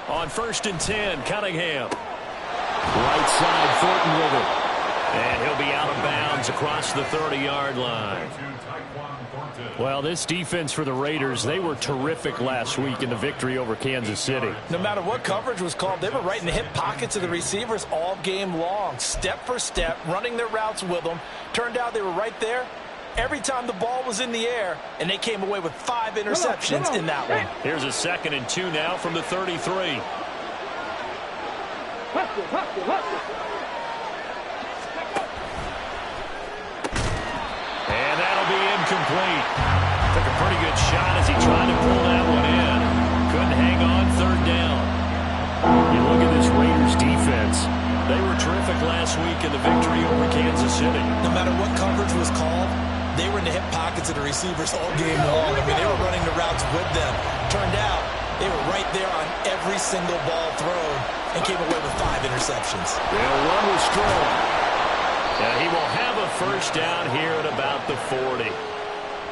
On 1st and 10, Cunningham. Right side, Thornton with it. And he'll be out of bounds across the 30-yard line. Well, this defense for the Raiders, they were terrific last week in the victory over Kansas City. No matter what coverage was called, they were right in the hip pockets of the receivers all game long, step for step, running their routes with them. Turned out they were right there every time the ball was in the air, and they came away with 5 interceptions in that one. Here's a 2nd and 2 now from the 33. And that'll be incomplete. Took a pretty good shot as he tried to pull that one in. Couldn't hang on 3rd down. You look at this Raiders defense. They were terrific last week in the victory over Kansas City. No matter what coverage was called, they were in the hip pockets of the receivers all game long. I mean, they were running the routes with them. Turned out they were right there on every single ball thrown and came away with 5 interceptions. Their run was strong. He will have a 1st down here at about the 40.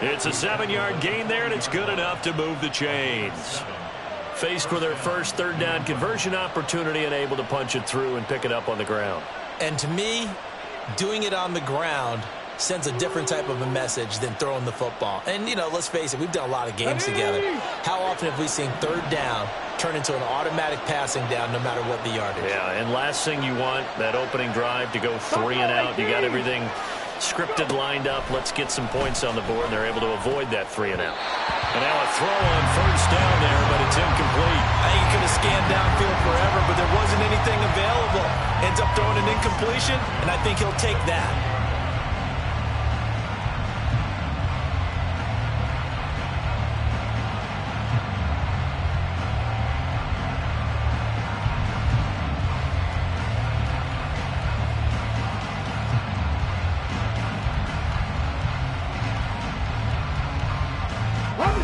It's a 7-yard gain there, and it's good enough to move the chains. Faced with their first 3rd down conversion opportunity and able to punch it through and pick it up on the ground. And to me, doing it on the ground sends a different type of a message than throwing the football. And, you know, let's face it, we've done a lot of games together. How often have we seen 3rd down turn into an automatic passing down no matter what the yardage? Yeah, and last thing you want, that opening drive to go 3 and out. You got everything scripted, lined up. Let's get some points on the board, and they're able to avoid that 3 and out. And now a throw on 1st down there, but it's incomplete. I think he could have scanned downfield forever, but there wasn't anything available. Ends up throwing an incompletion, and I think he'll take that.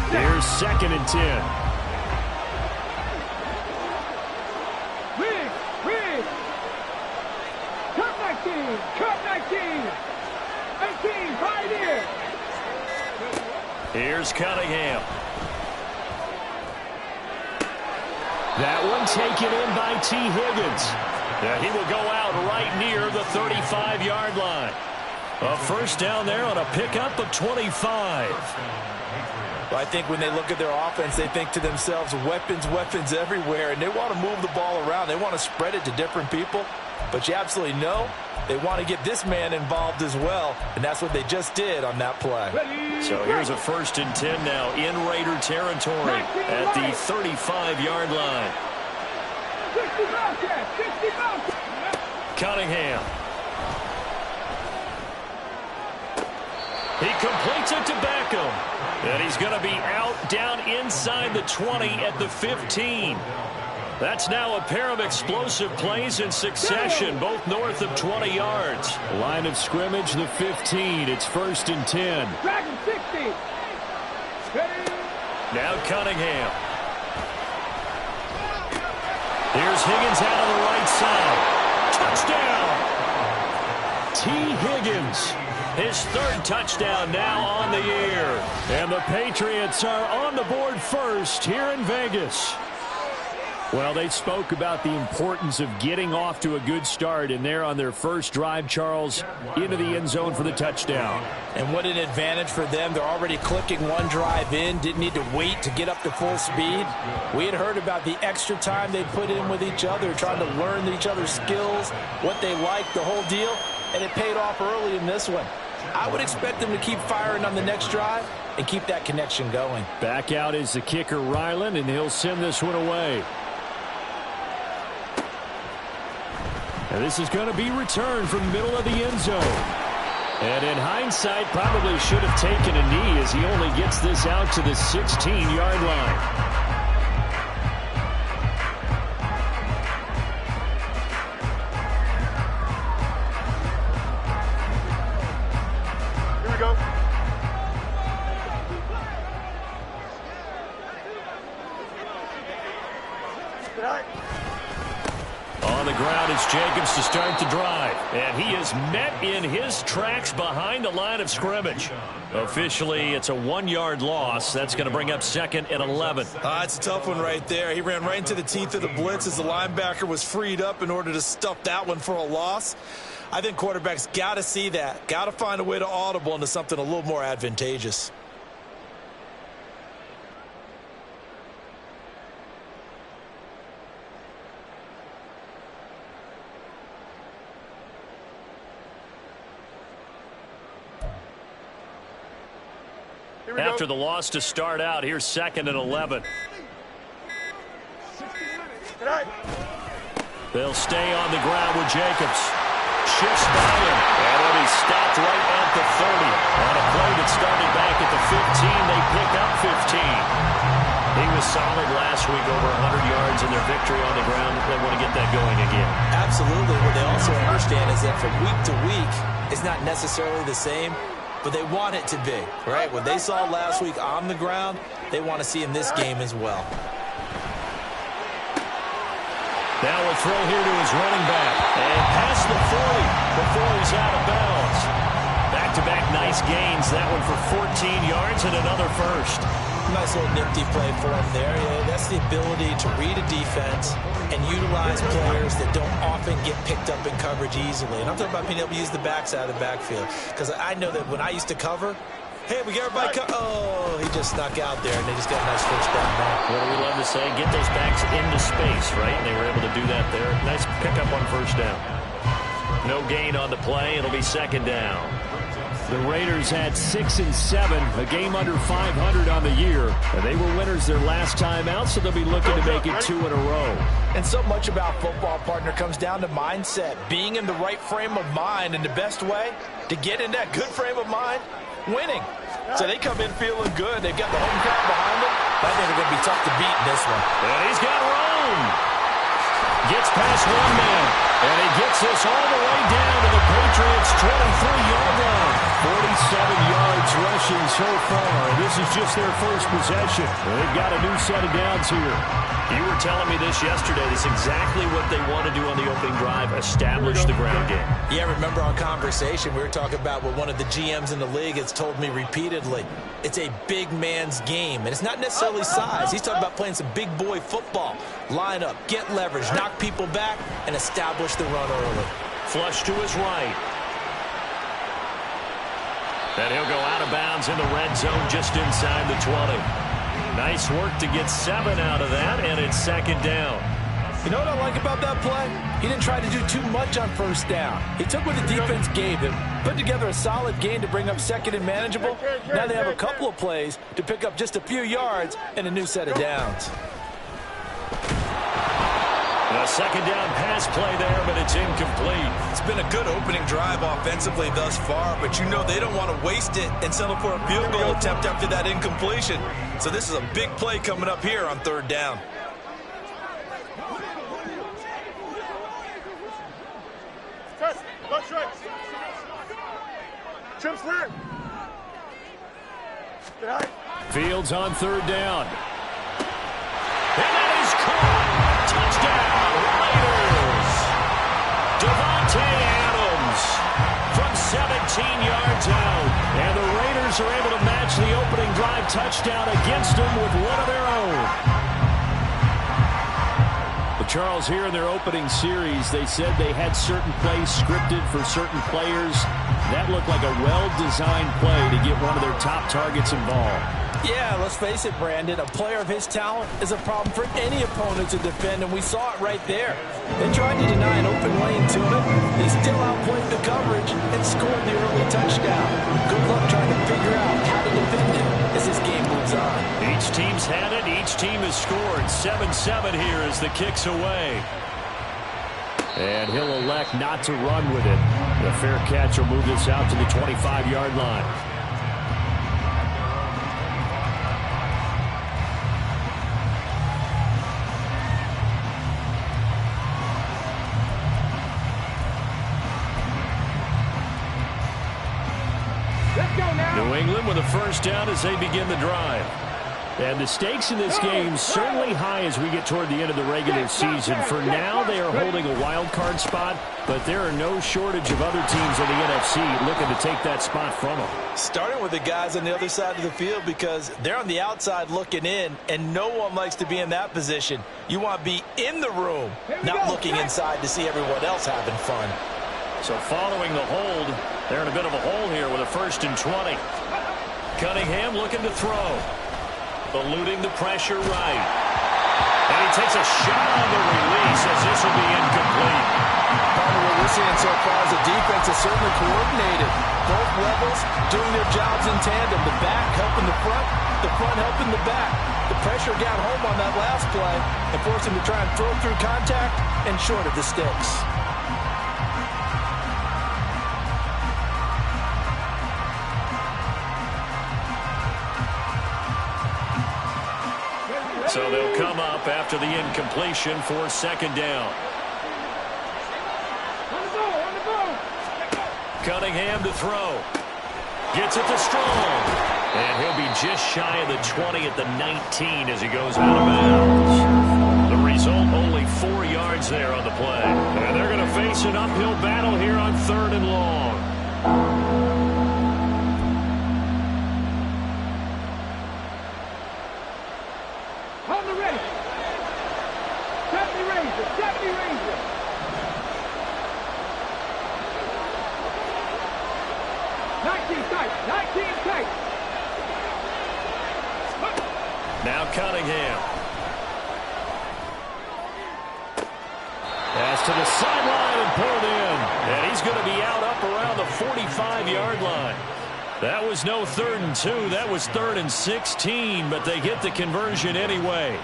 Here's 2nd and 10. Here's Cunningham. That one taken in by T. Higgins. He will go out right near the 35-yard line. A 1st down there on a pickup of 25. Well, I think when they look at their offense, they think to themselves, weapons, weapons everywhere, and they want to move the ball around. They want to spread it to different people, but you absolutely know they want to get this man involved as well, and that's what they just did on that play. So here's a 1st and 10 now in Raider territory at the 35-yard line. Cunningham. He completes it to Beckham. And he's going to be out down inside the 20 at the 15. That's now a pair of explosive plays in succession, both north of 20 yards. Line of scrimmage, the 15. It's 1st and 10. Now Cunningham. Here's Higgins out on the right side. Touchdown! T. Higgins. His 3rd touchdown now on the year. And the Patriots are on the board first here in Vegas. Well, they spoke about the importance of getting off to a good start, and they're on their first drive, Charles, into the end zone for the touchdown. And what an advantage for them. They're already clicking one drive in, didn't need to wait to get up to full speed. We had heard about the extra time they put in with each other, trying to learn each other's skills, what they like, the whole deal, and it paid off early in this one. I would expect them to keep firing on the next drive and keep that connection going. Back out is the kicker, Ryland, and he'll send this one away. And this is going to be returned from the middle of the end zone. And in hindsight, probably should have taken a knee as he only gets this out to the 16-yard line. On the ground. It's Jacobs to start the drive. And he is met in his tracks behind the line of scrimmage. Officially, it's a 1-yard loss. That's going to bring up 2nd and 11. It's a tough one right there. He ran right into the teeth of the blitz as the linebacker was freed up in order to stuff that one for a loss. I think quarterbacks got to see that. Got to find a way to audible into something a little more advantageous. After the loss to start out, here's 2nd and 11. They'll stay on the ground with Jacobs. Shifts by him, and then he's stopped right at the 30. On a play that started back at the 15, they pick up 15. He was solid last week, over 100 yards in their victory on the ground. They want to get that going again. Absolutely. What they also understand is that from week to week, it's not necessarily the same, but they want it to be, right? What they saw last week on the ground, they want to see in this game as well. Now a throw here to his running back. And past the 40 before he's out of bounds. Back-to-back nice gains. That one for 14 yards and another first. Nice little nifty play for him there. Yeah, that's the ability to read a defense and utilize players that don't often get picked up in coverage easily. And I'm talking about being able to use the backside of the backfield. Because I know that when I used to cover, hey, we got everybody oh, he just snuck out there, and they just got a nice first down back. What do we love to say? Get those backs into space, right? And they were able to do that there. Nice pickup on first down. No gain on the play. It'll be 2nd down. The Raiders had 6 and 7, a game under 500 on the year. And they were winners their last time out, so they'll be looking to make it 2 in a row. And so much about football, partner, comes down to mindset. Being in the right frame of mind, and the best way to get in that good frame of mind, winning. So they come in feeling good. They've got the home crowd behind them. I think they're going to be tough to beat in this one. And he's got room. Gets past one man. And he gets this all the way down to the Patriots' 23-yard line. 47 yards rushing so far. This is just their first possession. They've got a new set of downs here. You were telling me this yesterday. This is exactly what they want to do on the opening drive, establish the ground game. Yeah, remember our conversation. We were talking about what one of the GMs in the league has told me repeatedly. It's a big man's game, and it's not necessarily size. He's talking about playing some big boy football. Line up, get leverage, knock people back, and establish the run early. Flush to his right. And he'll go out of bounds in the red zone just inside the 20. Nice work to get 7 out of that, and it's 2nd down. You know what I like about that play? He didn't try to do too much on first down. He took what the defense gave him, put together a solid gain to bring up 2nd and manageable. Now they have a couple of plays to pick up just a few yards and a new set of downs. A 2nd down pass play there, but it's incomplete. It's been a good opening drive offensively thus far, but you know they don't want to waste it and settle for a field goal attempt after that incompletion. So this is a big play coming up here on 3rd down. Fields on 3rd down. And that is caught. Touchdown, Raiders. Devontae Adams from 17 yards out. And the Raiders are able to match the opening drive touchdown against them with one of their own. But Charles, here in their opening series, they said they had certain plays scripted for certain players. That looked like a well-designed play to get one of their top targets involved. Yeah, let's face it, Brandon. A player of his talent is a problem for any opponent to defend, and we saw it right there. They tried to deny an open lane to him. He still outplayed the coverage and scored the early touchdown. Good luck trying to figure out how to defend it as this game moves on. Each team's had it. Each team has scored. 7-7 here as the kick's away. And he'll elect not to run with it. The fair catch will move this out to the 25-yard line. New England with a first down as they begin the drive. And the stakes in this game certainly high as we get toward the end of the regular season. For now, they are holding a wild card spot, but there are no shortage of other teams in the NFC looking to take that spot from them. Starting with the guys on the other side of the field because they're on the outside looking in, and no one likes to be in that position. You want to be in the room, not looking inside to see everyone else having fun. So following the hold, they're in a bit of a hole here with a 1st and 20. Cunningham looking to throw. Eluding the pressure right. And he takes a shot on the release as this will be incomplete. What we're seeing so far is the defense is certainly coordinated. Both levels doing their jobs in tandem. The back helping the front helping the back. The pressure got home on that last play and forced him to try and throw through contact and short of the sticks. So they'll come up after the incompletion for 2nd down. Cunningham to throw. Gets it to Strong. And he'll be just shy of the 20 at the 19 as he goes out of bounds. The result, only 4 yards there on the play. And they're going to face an uphill battle here on 3rd and long. Now Cunningham. Pass to the sideline and pulled in. And he's going to be out up around the 45-yard line. That was no 3rd and 2. That was 3rd and 16, but they get the conversion anyway.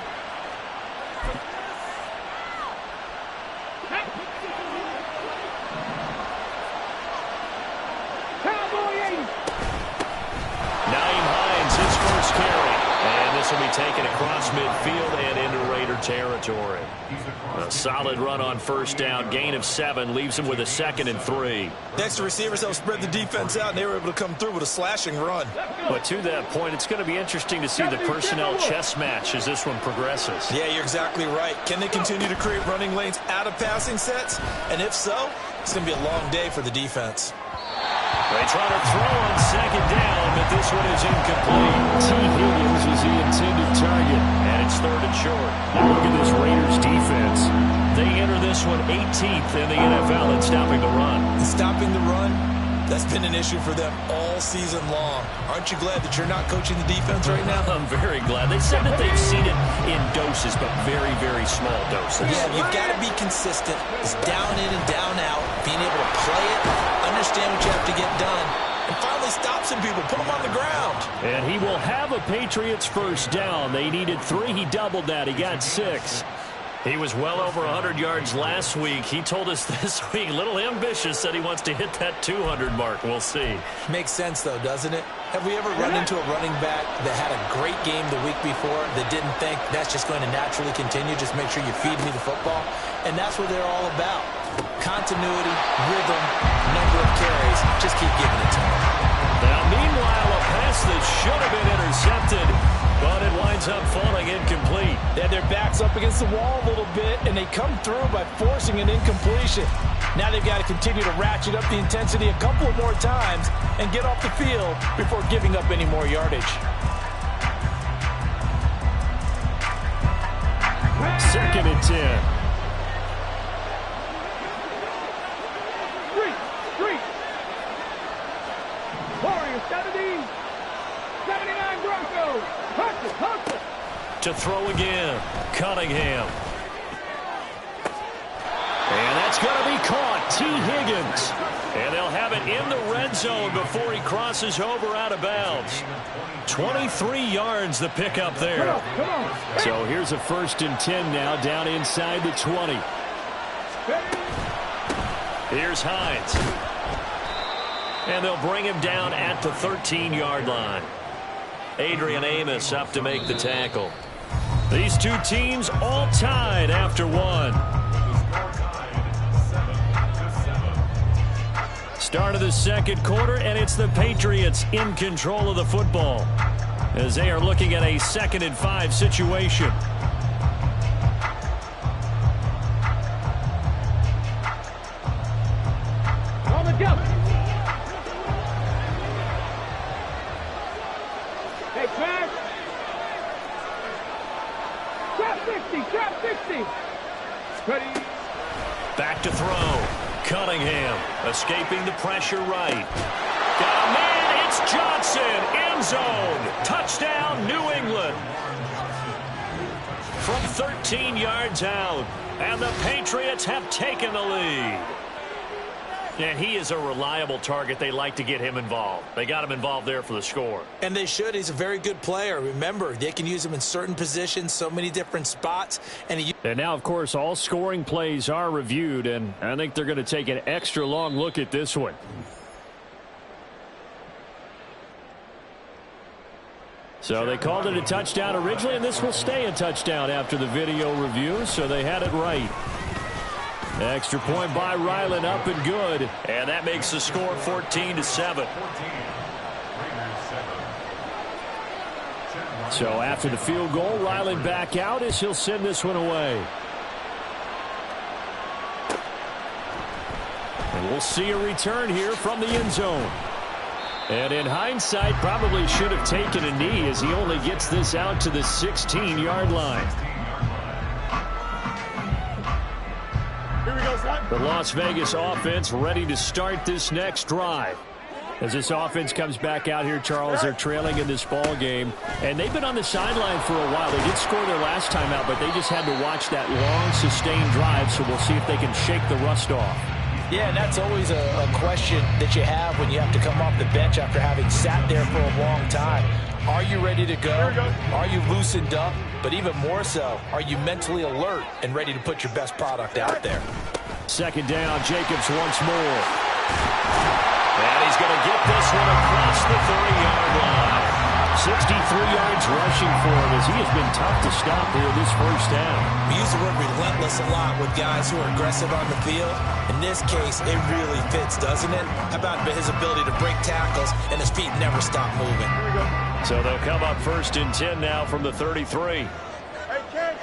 This will be taken across midfield and into Raider territory. A solid run on 1st down. Gain of 7 leaves him with a 2nd and 3. Next, the receivers helped spread the defense out, and they were able to come through with a slashing run. But to that point, it's going to be interesting to see the personnel chess match as this one progresses. Yeah, you're exactly right. Can they continue to create running lanes out of passing sets? And if so, it's going to be a long day for the defense. They try to throw on 2nd down, but this one is incomplete. T. Higgins is the intended target, and it's 3rd and short. Now look at this Raiders defense. They enter this one 18th in the NFL in stopping the run. Stopping the run, that's been an issue for them all season long. Aren't you glad that you're not coaching the defense right now? I'm very glad. They said that they've seen it in doses, but very, very small doses. Yeah, you've got to be consistent. It's down in and down out, being able to play it, understand what you have to get done, and finally stop some people, put them on the ground. And he will have a Patriots 1st down. They needed 3. He doubled that. He got 6. He was well over 100 yards last week. He told us this week, a little ambitious, said he wants to hit that 200 mark. We'll see. Makes sense, though, doesn't it? Have we ever run into a running back that had a great game the week before that didn't think that's just going to naturally continue? Just make sure you feed me the football. And that's what they're all about. Continuity, rhythm, number of carries. Just keep giving it to them. Now, meanwhile, a pass that should have been intercepted, but it winds up falling incomplete. They had their backs up against the wall a little bit, and they come through by forcing an incompletion. Now they've got to continue to ratchet up the intensity a couple more times and get off the field before giving up any more yardage. 2nd and 10. To throw again, Cunningham. And that's going to be caught. T. Higgins. And they'll have it in the red zone before he crosses over out of bounds. 23 yards the pickup there. Come on. So here's a 1st and 10 now down inside the 20. Here's Hines. And they'll bring him down at the 13-yard line. Adrian Amos up to make the tackle. These two teams all tied after 1. Start of the 2nd quarter, and it's the Patriots in control of the football. as they are looking at a 2nd and 5 situation. On the jump. Hey, pass. Trap 60, trap 60. Ready. Back to throw. Cunningham escaping the pressure right. Got a man. It's Johnson. End zone. Touchdown, New England. From 13 yards out. And the Patriots have taken the lead. And he is a reliable target. They like to get him involved. They got him involved there for the score. And they should. He's a very good player. Remember, they can use him in certain positions, so many different spots. And now, of course, all scoring plays are reviewed, and I think they're going to take an extra long look at this one. So they called it a touchdown originally, and this will stay a touchdown after the video review, so they had it right. Extra point by Ryland, up and good. And that makes the score 14-7. So after the field goal, Ryland back out as he'll send this one away. And we'll see a return here from the end zone. And in hindsight, probably should have taken a knee as he only gets this out to the 16-yard line. The Las Vegas offense ready to start this next drive. As this offense comes back out here, Charles, they're trailing in this ball game, and they've been on the sideline for a while. They did score their last time out, but they just had to watch that long, sustained drive, so we'll see if they can shake the rust off. Yeah, and that's always a question that you have when you have to come off the bench after having sat there for a long time. Are you ready to go? Are you loosened up? But even more so, are you mentally alert and ready to put your best product out there? 2nd down, Jacobs once more. And he's going to get this one across the 30-yard line. 63 yards rushing for him as he has been tough to stop here this first half. We use the word relentless a lot with guys who are aggressive on the field. In this case, it really fits, doesn't it? How about his ability to break tackles and his feet never stop moving? So they'll come up 1st and 10 now from the 33. Hey, Ken.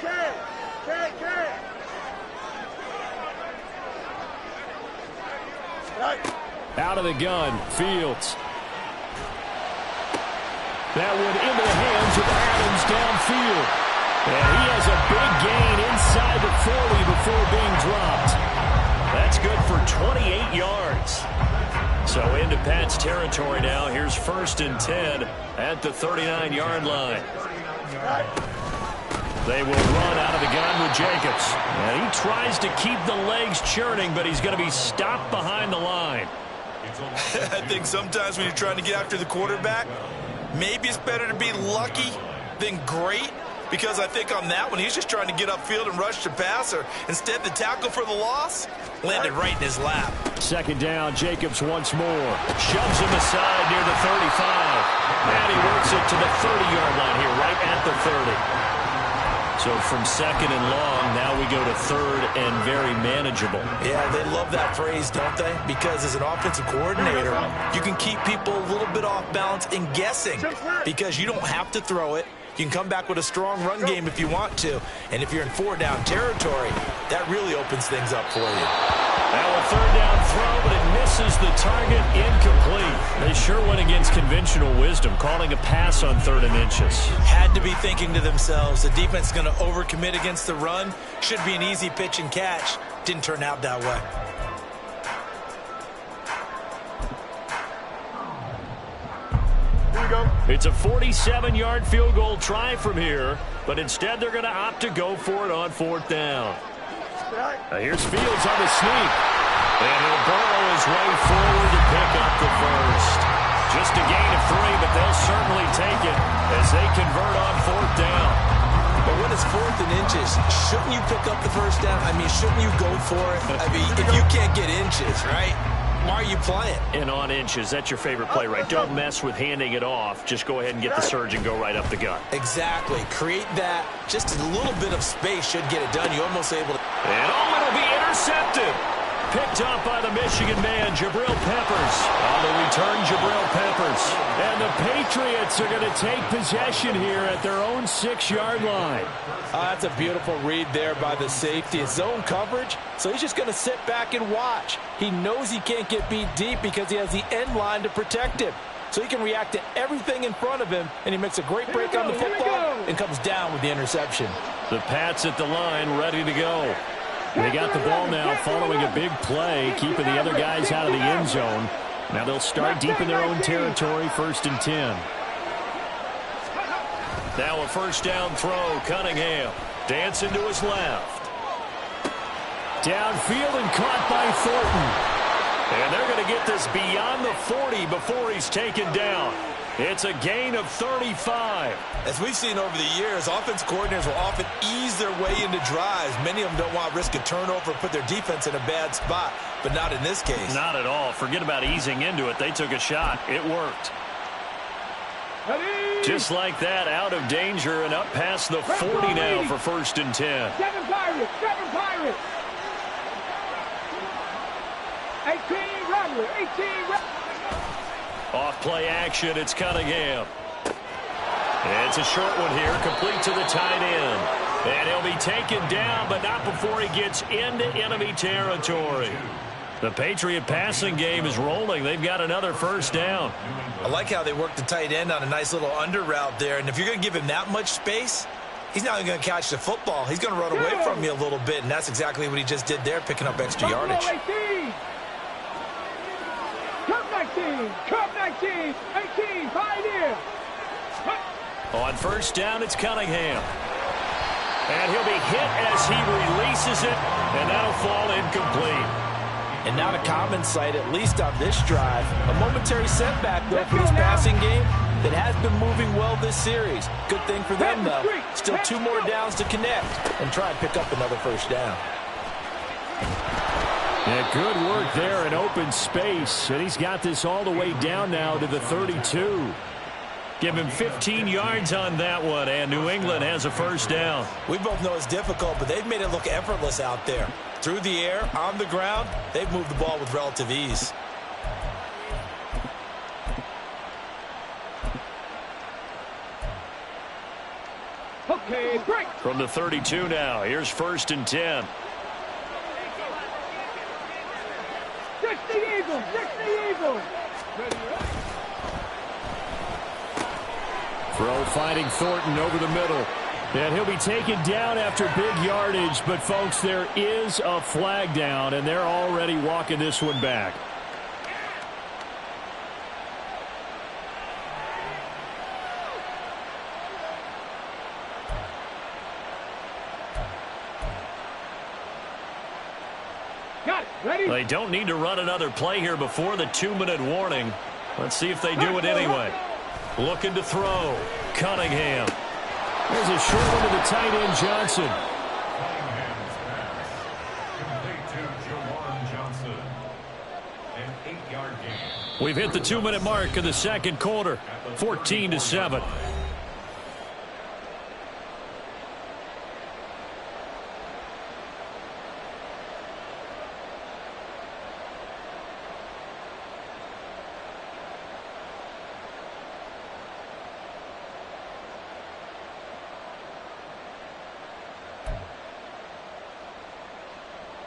Out of the gun, Fields. That one into the hands of Adams downfield. And he has a big gain inside the 40 before being dropped. That's good for 28 yards. So into Pat's territory now. Here's 1st and 10 at the 39-yard line. They will run out of the gun with Jacobs. And he tries to keep the legs churning, but he's going to be stopped behind the line. I think sometimes when you're trying to get after the quarterback, maybe it's better to be lucky than great, because I think on that one, he's just trying to get upfield and rush the passer. Instead, the tackle for the loss landed right in his lap. 2nd down, Jacobs once more. Shoves him aside near the 35. And he works it to the 30-yard line here, right at the 30. So from 2nd and long, now we go to 3rd and very manageable. Yeah, they love that phrase, don't they? Because as an offensive coordinator, you can keep people a little bit off balance and guessing, because you don't have to throw it. You can come back with a strong run game if you want to. And if you're in 4-down territory, that really opens things up for you. Now a 3rd down throw, but it misses the target, incomplete. They sure went against conventional wisdom, calling a pass on 3rd and inches. Had to be thinking to themselves, the defense is going to overcommit against the run. Should be an easy pitch and catch. Didn't turn out that way. It's a 47-yard field goal try from here, but instead they're going to opt to go for it on 4th down. Here's Fields on the sneak. And he'll burrow his way forward to pick up the first. Just a gain of 3, but they'll certainly take it as they convert on 4th down. But when it's 4th and inches, shouldn't you pick up the first down? I mean, shouldn't you go for it? I mean, if you can't get inches, right? Why are you playing? And on inches, that's your favorite play, right? Don't mess with handing it off. Just go ahead and get the surge and go right up the gut. Exactly. Create that. Just a little bit of space should get it done. You're almost able to. And it'll be intercepted. picked up by the Michigan man, Jabril Peppers. On the return, Jabril Peppers. And the Patriots are going to take possession here at their own 6-yard line. That's a beautiful read there by the safety. It's zone coverage, so he's just going to sit back and watch. He knows he can't get beat deep because he has the end line to protect him. So he can react to everything in front of him, and he makes a great break on the football and comes down with the interception. The Pats at the line, ready to go. They got the ball now following a big play, keeping the other guys out of the end zone. Now they'll start deep in their own territory, 1st and 10. Now a first down throw, Cunningham. Dancing to his left. Downfield and caught by Thornton. And they're going to get this beyond the 40 before he's taken down. It's a gain of 35. As we've seen over the years, offense coordinators will often ease their way into drives. Many of them don't want to risk a turnover or put their defense in a bad spot, but not in this case. Not at all. Forget about easing into it. They took a shot. It worked. Just like that, out of danger and up past the 40 now for 1st and 10. 7 Pirates, 7 Pirates. 18 Rattler, 18 Rattler. Off play action, it's Cunningham. It's a short one here, complete to the tight end. And he'll be taken down, but not before he gets into enemy territory. The Patriot passing game is rolling. They've got another first down. I like how they work the tight end on a nice little under route there. And if you're going to give him that much space, he's not going to catch the football. He's going to run away from you a little bit, and that's exactly what he just did there, picking up extra yardage. 18. Cup 19, Cup 19, 18, Pioneer. On first down, it's Cunningham. And he'll be hit as he releases it, and that'll fall incomplete. And not a common sight, at least on this drive. A momentary setback, though, for this passing game that has been moving well this series. Good thing for them, though. Still 2 more downs to connect and try and pick up another first down. Yeah, good work there in open space. And he's got this all the way down now to the 32. Give him 15 yards on that one, and New England has a first down. We both know it's difficult, but they've made it look effortless out there. Through the air, on the ground, they've moved the ball with relative ease. Okay, break. From the 32 now, here's 1st and 10. 60 Eagles, 60 Eagles. Throw finding Thornton over the middle. And he'll be taken down after big yardage. But, folks, there is a flag down, and they're already walking this one back. Got it. Ready? They don't need to run another play here before the 2-minute warning. Let's see if they do it anyway. Looking to throw. Cunningham. There's a short one to the tight end, Johnson. We've hit the 2-minute mark of the second quarter. 14-7.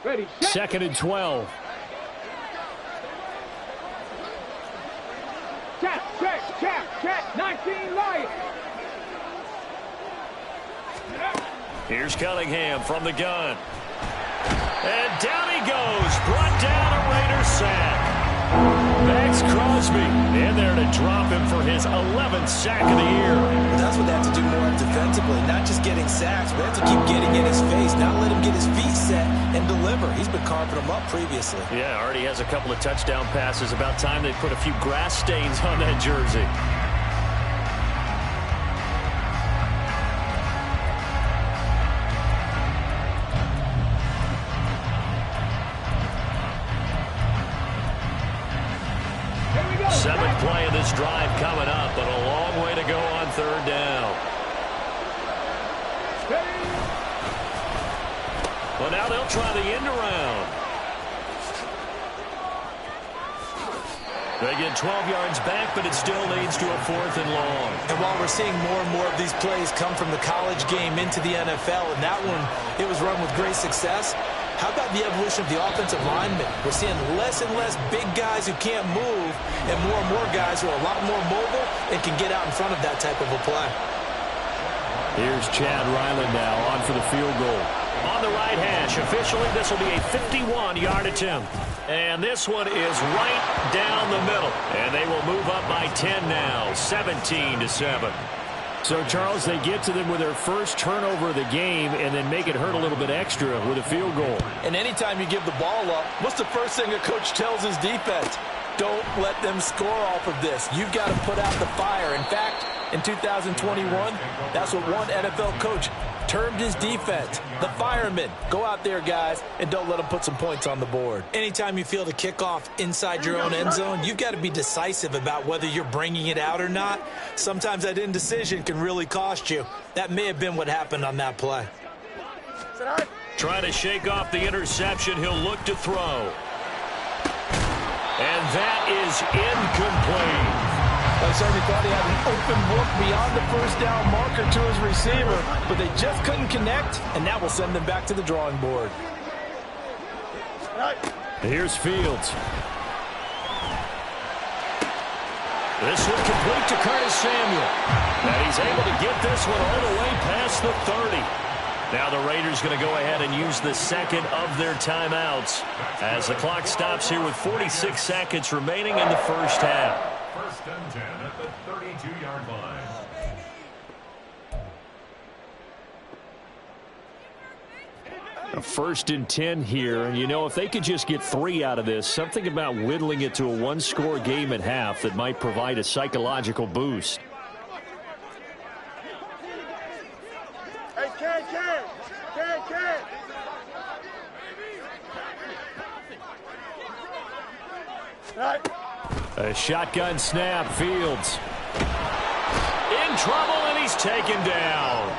Ready, set. 2nd and 12. Check. 19 Lions. Here's Cunningham from the gun. And down he goes. Brought down a Raider sack. Max Crosby in there to drop him for his 11th sack of the year. That's what they have to do more defensively, not just getting sacks, but they have to keep getting in his face, not let him get his feet set and deliver. He's been carving them up previously. Yeah, already has a couple of touchdown passes. About time they put a few grass stains on that jersey. Seventh play of this drive coming up, but a long way to go on 3rd down. Well, now they'll try the end around. They get 12 yards back, but it still leads to a 4th and long. And while we're seeing more and more of these plays come from the college game into the NFL, and that one, it was run with great success, how about the evolution of the offensive linemen? We're seeing less and less big guys who can't move and more guys who are a lot more mobile and can get out in front of that type of a play. Here's Chad Ryland now on for the field goal. On the right hash, officially this will be a 51-yard attempt. And this one is right down the middle. And they will move up by 10 now, 17-7. So, Charles, they get to them with their first turnover of the game and then make it hurt a little bit extra with a field goal. And anytime you give the ball up, what's the first thing a coach tells his defense? Don't let them score off of this. You've got to put out the fire. In fact, in 2021, that's what one NFL coach termed his defense, the firemen. Go out there, guys, and don't let them put some points on the board. Anytime you feel the kickoff inside your own end zone, you've got to be decisive about whether you're bringing it out or not. Sometimes that indecision can really cost you. That may have been what happened on that play. Trying to shake off the interception. He'll look to throw. And that is incomplete. I certainly thought he had an open look beyond the first down marker to his receiver, but they just couldn't connect, and that will send them back to the drawing board. Here's Fields. This one complete to Curtis Samuel. And he's able to get this one all the way past the 30. Now the Raiders going to go ahead and use the second of their timeouts as the clock stops here with 46 seconds remaining in the first half. 1st and 10 at the 32-yard line. A 1st and 10 here, and you know, if they could just get 3 out of this, something about whittling it to a 1-score game at half that might provide a psychological boost. Hey, Ken. All right. A shotgun snap, Fields. In trouble, and he's taken down.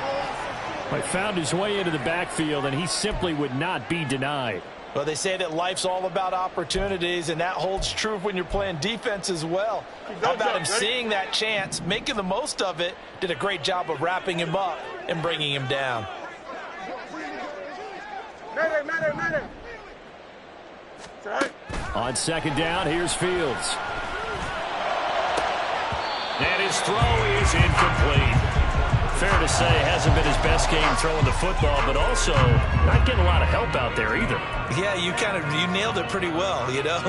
He found his way into the backfield, and he simply would not be denied. Well, they say that life's all about opportunities, and that holds true when you're playing defense as well. How about him seeing that chance, making the most of it, did a great job of wrapping him up and bringing him down. Matter. On 2nd down, here's Fields. And his throw is incomplete. Fair to say, hasn't been his best game throwing the football, but also not getting a lot of help out there either. Yeah, you nailed it pretty well, you know.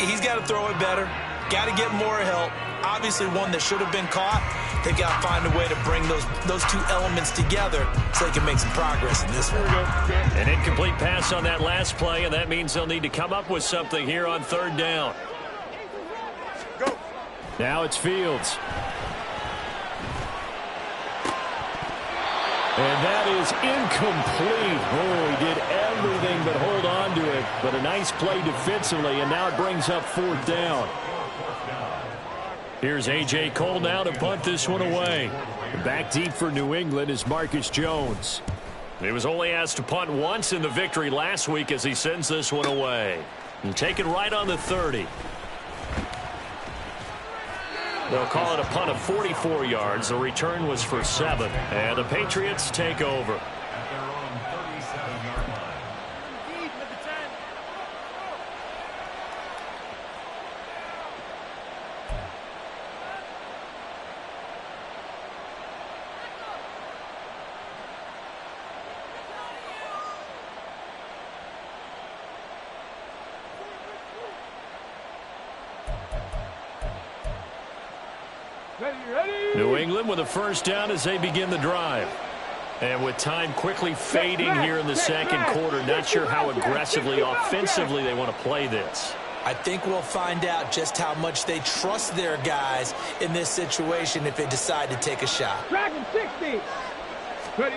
He's got to throw it better, got to get more help. Obviously one that should have been caught. They've got to find a way to bring those two elements together so they can make some progress in this one. An incomplete pass on that last play, and that means they'll need to come up with something here on 3rd down. Go. Now it's Fields. And that is incomplete. Oh, he did everything but hold on to it. But a nice play defensively, and now it brings up 4th down. Here's A.J. Cole now to punt this one away. Back deep for New England is Marcus Jones. He was only asked to punt once in the victory last week as he sends this one away. And taken right on the 30. They'll call it a punt of 44 yards. The return was for 7. And the Patriots take over. Ready. New England with a 1st down as they begin the drive. And with time quickly fading here in the 2nd quarter, not sure how aggressively, offensively they want to play this. I think we'll find out just how much they trust their guys in this situation if they decide to take a shot. Dragon 60. Ready.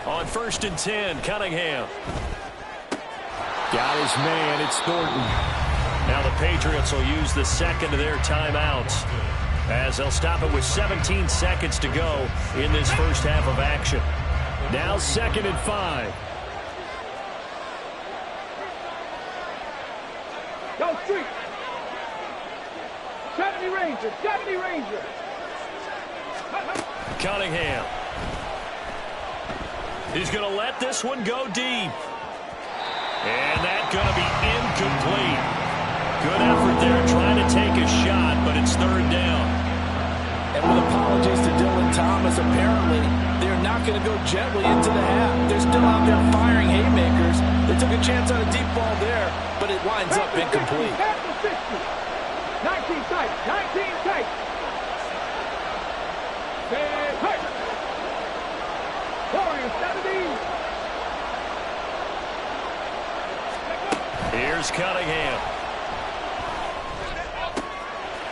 On 1st and 10, Cunningham. Got his man, it's Thornton. Now the Patriots will use the second of their timeouts as they'll stop it with 17 seconds to go in this first half of action. Now 2nd and 5. Go street. 70 Ranger, 70 Ranger. Cunningham. He's going to let this one go deep. And that's going to be incomplete. Good effort there trying to take a shot, but it's third down. And with apologies to Dylan Thomas, apparently they're not going to go gently into the half. They're still out there firing haymakers. They took a chance on a deep ball there, but it winds up incomplete. 19 tight, 19 tight. Stay tight. Warriors 70. Here's Cunningham.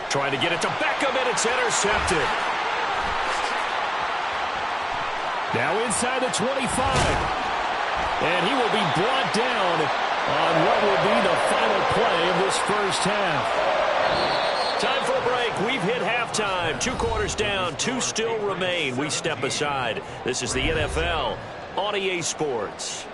Trying to get it to Beckham, and it's intercepted. Now inside the 25. And he will be brought down on what will be the final play of this first half. Time for a break. We've hit halftime. 2 quarters down, 2 still remain. We step aside. This is the NFL on EA Sports.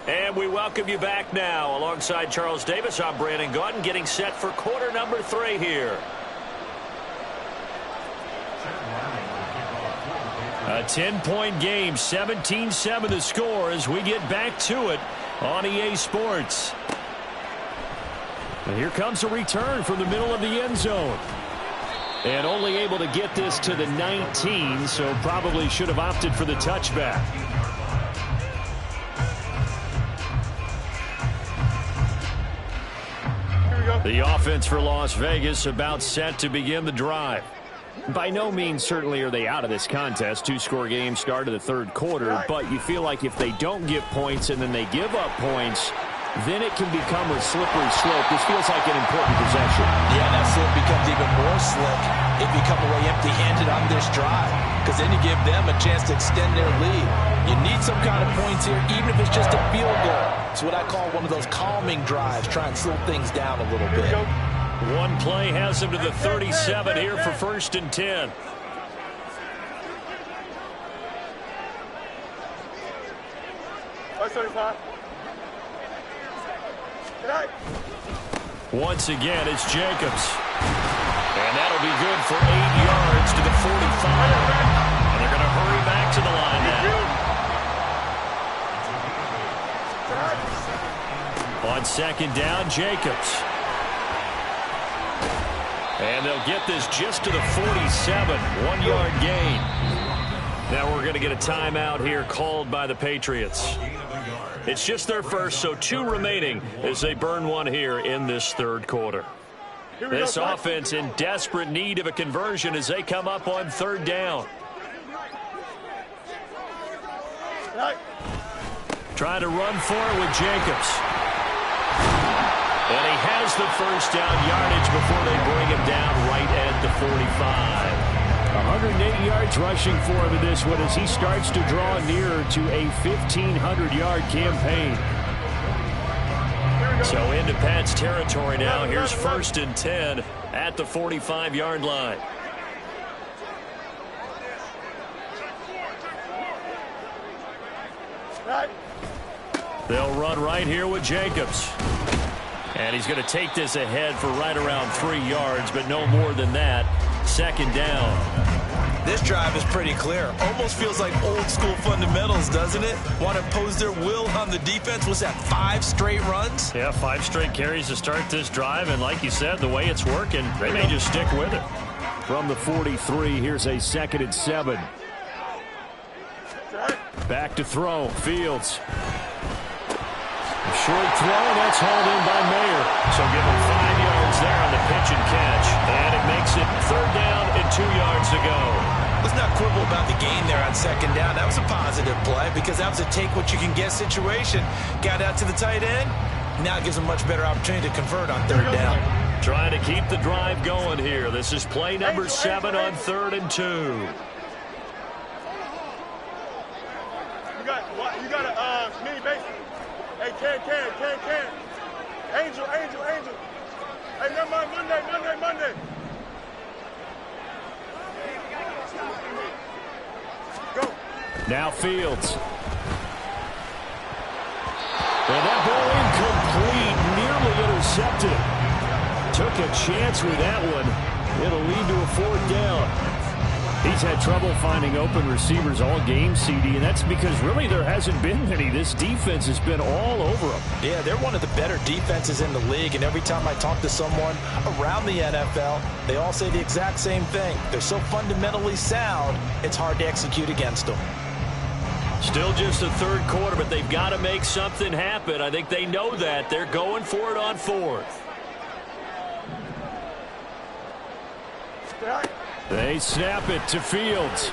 And we welcome you back now. Alongside Charles Davis, I'm Brandon Gaudin, getting set for quarter number 3 here. A 10-point game, 17-7 the score as we get back to it on EA Sports. And here comes a return from the middle of the end zone. And only able to get this to the 19, so probably should have opted for the touchback. The offense for Las Vegas about set to begin the drive. By no means certainly are they out of this contest. 2-score game start of the third quarter, but you feel like if they don't get points and then they give up points, then it can become a slippery slope. This feels like an important possession. Yeah, that slip becomes even more slick if you come away empty-handed on this drive, because then you give them a chance to extend their lead. You need some kind of points here, even if it's just a field goal. It's what I call one of those calming drives, try and slow things down a little bit. One play has them to the 37 here for 1st and 10. Once again, it's Jacobs. And that'll be good for 8 yards to the 45. And they're going to hurry back to the line now. On 2nd down, Jacobs. And they'll get this just to the 47. 1-yard gain. Now we're going to get a timeout here called by the Patriots. It's just their first, so 2 remaining as they burn one here in this third quarter. This offense in desperate need of a conversion as they come up on 3rd down. Trying to run for it with Jacobs. And he has the first down yardage before they bring him down right at the 45. 108 yards rushing for him in this one as he starts to draw nearer to a 1,500-yard campaign. So into Pat's territory now. Here's 1st and 10 at the 45-yard line. They'll run right here with Jacobs. And he's going to take this ahead for right around 3 yards, but no more than that. 2nd down. This drive is pretty clear. Almost feels like old school fundamentals, doesn't it? Want to impose their will on the defense. Was that 5 straight runs? Yeah, 5 straight carries to start this drive. And like you said, the way it's working, they may just stick with it. From the 43, here's a 2nd and 7. Back to throw. Fields. Short throw, and that's hauled in by Mayer. So give him 5 yards there on the pitch and catch. And it makes it 3rd down and 2 yards to go. Let's not quibble about the gain there on 2nd down. That was a positive play because that was a take-what-you-can-get situation. Got out to the tight end. Now it gives them a much better opportunity to convert on 3rd down. Trying to keep the drive going here. This is play number 7 on 3rd and 2. You got a mini base. Hey, can. Angel. Hey, never mind, Monday. Go. Now Fields. And that ball incomplete, nearly intercepted. Took a chance with that one. It'll lead to a 4th down. He's had trouble finding open receivers all game, CD, and that's because really there hasn't been many. This defense has been all over them. Yeah, they're one of the better defenses in the league, and every time I talk to someone around the NFL, they all say the exact same thing. They're so fundamentally sound, it's hard to execute against them. Still just the 3rd quarter, but they've got to make something happen. I think they know that. They're going for it on 4th. They snap it to Fields.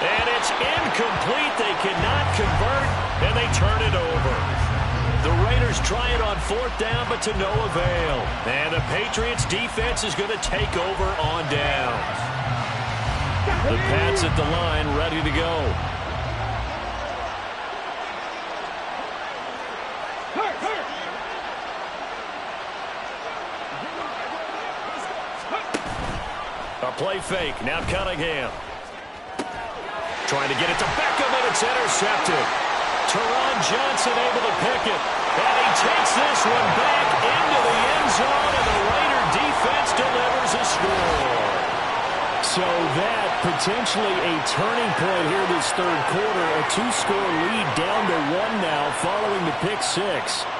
And it's incomplete. They cannot convert, and they turn it over. The Raiders try it on 4th down, but to no avail. And the Patriots defense is going to take over on downs. The Pats at the line, ready to go. A play fake. Now Cunningham. Trying to get it to Beckham, and it's intercepted. Teron Johnson able to pick it. And he takes this one back into the end zone, and the Raider defense delivers a score. So that potentially a turning point here this 3rd quarter. A 2-score lead down to 1 now following the pick 6.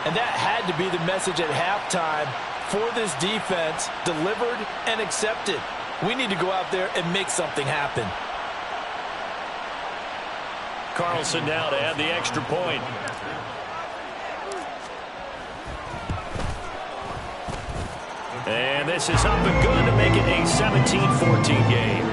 And that had to be the message at halftime for this defense, delivered and accepted. We need to go out there and make something happen. Carlson now to add the extra point. And this is up and good to make it a 17-14 game.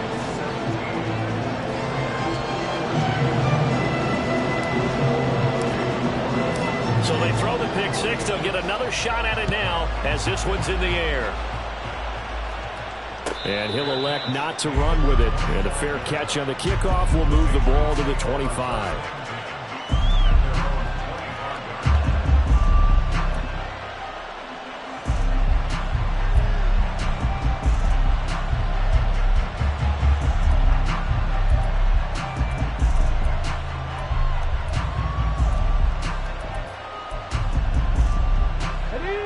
So they throw the pick 6. They'll get another shot at it now as this one's in the air. And he'll elect not to run with it. And a fair catch on the kickoff will move the ball to the 25.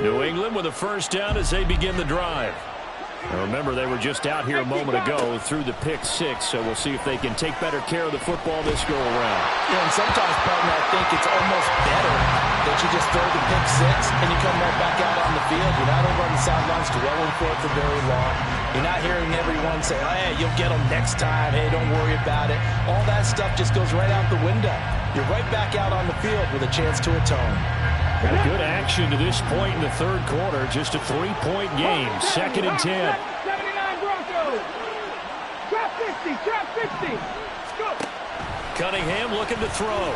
New England with a 1st down as they begin the drive. Now remember, they were just out here a moment ago through the pick 6, so we'll see if they can take better care of the football this go-around. Yeah, and sometimes, partner, I think it's almost better that you just throw the pick 6 and you come right back out on the field. You're not over on the sidelines dwelling for it for very long. You're not hearing everyone say, oh, hey, you'll get them next time. Hey, don't worry about it. All that stuff just goes right out the window. You're right back out on the field with a chance to atone. Good action to this point in the 3rd quarter. Just a 3-point game. 2nd and 10. 79 Broncos. Drop 50. Go. Cunningham looking to throw.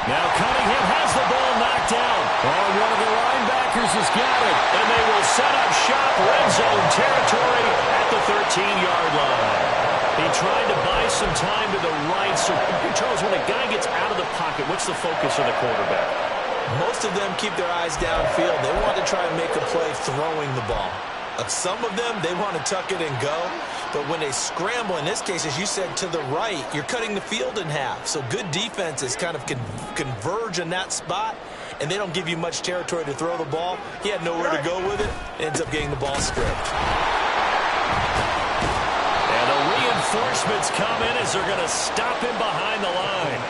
Now Cunningham has the ball knocked down. Oh, one of the linebackers has got it. And they will set up shop red zone territory at the 13-yard line. He tried to buy some time to the right. So, Charles, when a guy gets out of the pocket, what's the focus of the quarterback? Most of them keep their eyes downfield. They want to try and make a play throwing the ball. Some of them, they want to tuck it and go. But when they scramble, in this case, as you said, to the right, you're cutting the field in half. So good defenses kind of converge in that spot, and they don't give you much territory to throw the ball. He had nowhere to go with it. Ends up getting the ball stripped. And the reinforcements come in as they're going to stop him behind the line.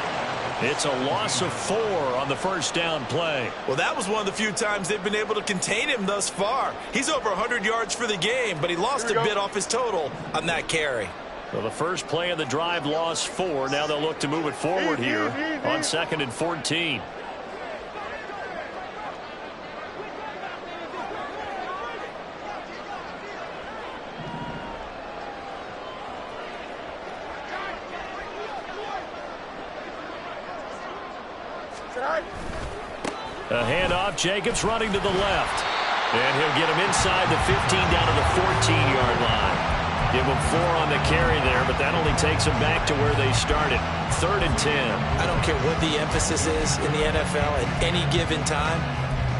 It's a loss of 4 on the 1st down play. Well, that was one of the few times they've been able to contain him thus far. He's over 100 yards for the game, but he lost a bit off his total on that carry. Well, the first play of the drive lost 4. Now they'll look to move it forward here on 2nd and 14. A handoff, Jacobs running to the left. And he'll get him inside the 15 down to the 14-yard line. Give them 4 on the carry there, but that only takes them back to where they started. 3rd and 10. I don't care what the emphasis is in the NFL at any given time.